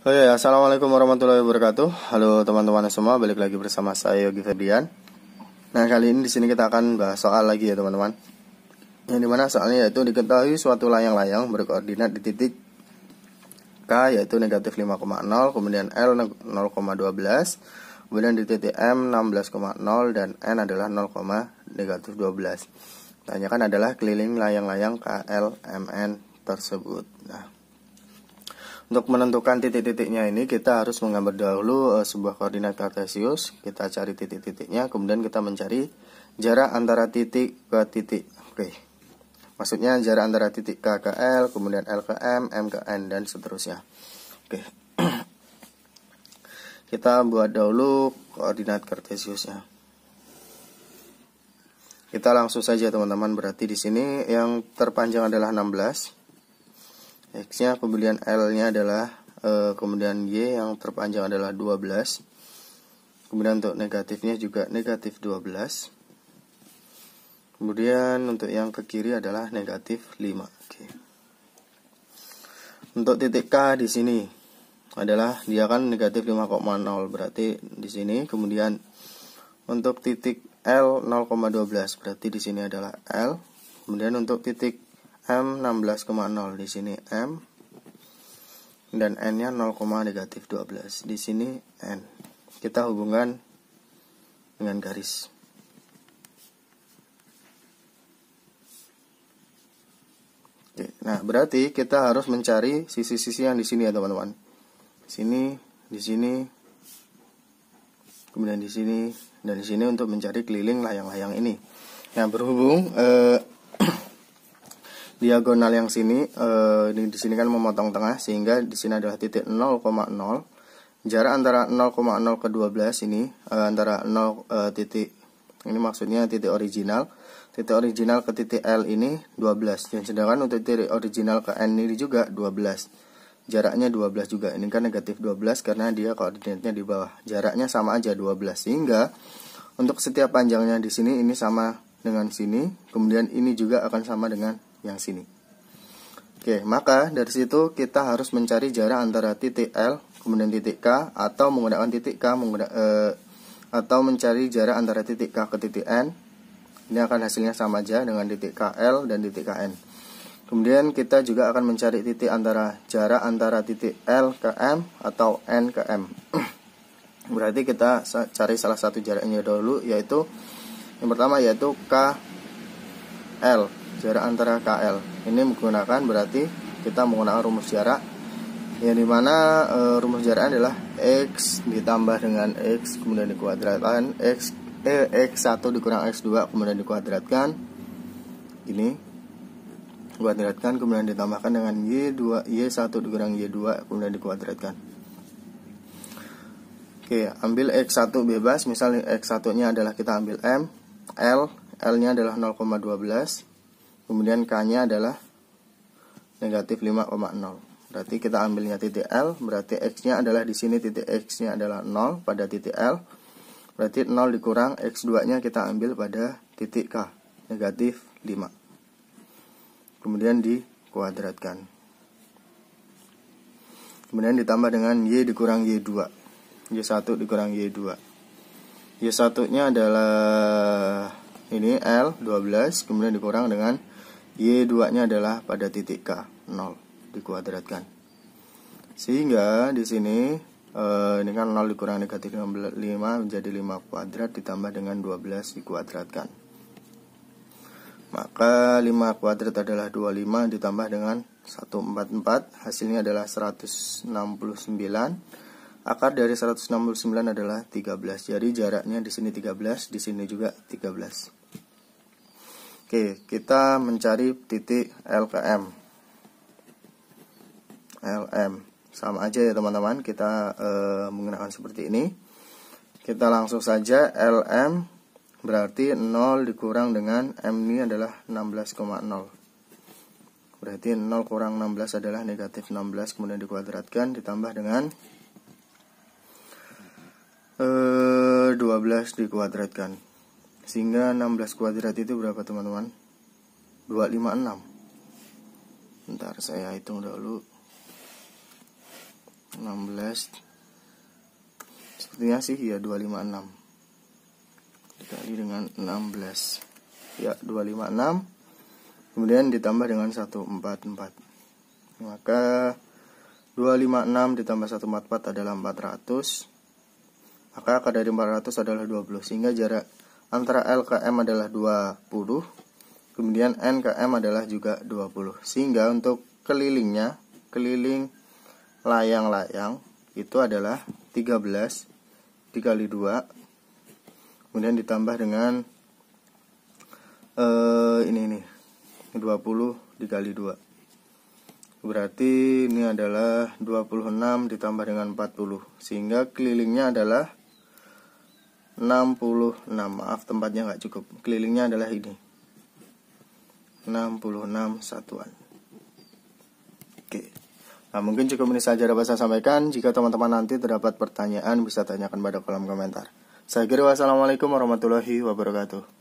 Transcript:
Assalamualaikum warahmatullahi wabarakatuh. Halo teman-teman semua, balik lagi bersama saya Yogi Febrian. Nah, kali ini di sini kita akan bahas soal lagi ya teman-teman. Yang dimana soalnya yaitu diketahui suatu layang-layang berkoordinat di titik K yaitu negatif 5,0, kemudian L 0,12, kemudian di titik M 16,0 dan N adalah 0,12. Tanyakan adalah keliling layang-layang KLMN tersebut. Nah, untuk menentukan titik-titiknya ini kita harus menggambar dahulu sebuah koordinat kartesius. Kita cari titik-titiknya, kemudian kita mencari jarak antara titik ke titik. Maksudnya jarak antara titik K ke L, kemudian L ke M ke N, dan seterusnya. Kita buat dahulu koordinat kartesiusnya. Kita langsung saja teman-teman. Berarti di sini yang terpanjang adalah 16. X-nya, kemudian L-nya adalah kemudian Y yang terpanjang adalah 12. Kemudian untuk negatifnya juga negatif 12. Kemudian untuk yang ke kiri adalah negatif 5. Untuk titik K di sini adalah dia kan negatif 5,0, berarti di sini. Kemudian untuk titik L 0,12, berarti di sini adalah L. Kemudian untuk titik M 16,0, di sini M, dan N-nya 0,12. Di sini N. Kita hubungkan dengan garis. Nah, berarti kita harus mencari sisi-sisi yang di sini ya teman-teman. Sini, di sini, kemudian di sini, dan di sini untuk mencari keliling layang-layang ini. Nah, berhubung diagonal yang sini di sini kan memotong tengah, sehingga di sini adalah titik 0,0. Jarak antara 0,0 ke 12 ini antara 0 titik ini maksudnya titik original. Titik original ke titik L ini 12. Dan sedangkan untuk titik original ke N ini juga 12. Jaraknya 12 juga. Ini kan negatif 12 karena dia koordinatnya di bawah. Jaraknya sama aja 12. Sehingga untuk setiap panjangnya di sini ini sama dengan sini. Kemudian ini juga akan sama dengan yang sini. Maka dari situ kita harus mencari jarak antara titik L kemudian titik K, atau menggunakan titik K atau mencari jarak antara titik K ke titik N. Ini akan hasilnya sama aja dengan titik KL dan titik KN. Kemudian kita juga akan mencari jarak antara titik L ke M atau N ke M. Berarti kita cari salah satu jaraknya dulu, yaitu yang pertama yaitu KL. Jarak antara KL ini menggunakan, berarti kita menggunakan rumus jarak, yang dimana rumus jaraknya adalah X ditambah dengan X kemudian dikuadratkan, X1 dikurang X2 kemudian dikuadratkan, ini kuadratkan kemudian ditambahkan dengan Y1 dikurang Y2 kemudian dikuadratkan. Ambil X1 bebas, misalnya X1 nya adalah kita ambil M, L nya adalah 0,12, kemudian K-nya adalah negatif 5,0. Berarti kita ambilnya titik L, berarti X-nya adalah di sini, titik X-nya adalah 0 pada titik L. Berarti 0 dikurang X2-nya kita ambil pada titik K, negatif 5. Kemudian dikuadratkan. Kemudian ditambah dengan Y dikurang Y2. Y1 dikurang Y2. Y1-nya adalah ini L 12, kemudian dikurang dengan Y2-nya adalah pada titik K, 0, dikuadratkan. Sehingga di sini ini kan 0 dikurang negatif 5 menjadi 5 kuadrat ditambah dengan 12 dikuadratkan. Maka 5 kuadrat adalah 25 ditambah dengan 144, hasilnya adalah 169. Akar dari 169 adalah 13. Jadi jaraknya di sini 13, di sini juga 13. Kita mencari titik L ke M. LM sama aja ya teman-teman, kita menggunakan seperti ini. Kita langsung saja LM berarti 0 dikurang dengan M ini adalah 16,0. Berarti 0 kurang 16 adalah negatif 16, kemudian dikuadratkan ditambah dengan 12 dikuadratkan. Sehingga 16 kuadrat itu berapa teman-teman? 256. Bentar saya hitung dulu. 16 sepertinya sih ya 256 dikali dengan 16 ya 256, kemudian ditambah dengan 144, maka 256 ditambah 144 adalah 400, maka akar dari 400 adalah 20, sehingga jarak antara L ke M adalah 20, kemudian N ke M adalah juga 20, sehingga untuk keliling layang-layang itu adalah 13 dikali 2, kemudian ditambah dengan ini 20 dikali 2, berarti ini adalah 26 ditambah dengan 40, sehingga kelilingnya adalah 66. Maaf, tempatnya nggak cukup, kelilingnya adalah ini 66 satuan. Oke. Nah, mungkin cukup ini saja dapat saya sampaikan. Jika teman-teman nanti terdapat pertanyaan, bisa tanyakan pada kolom komentar. Saya kira wassalamualaikum warahmatullahi wabarakatuh.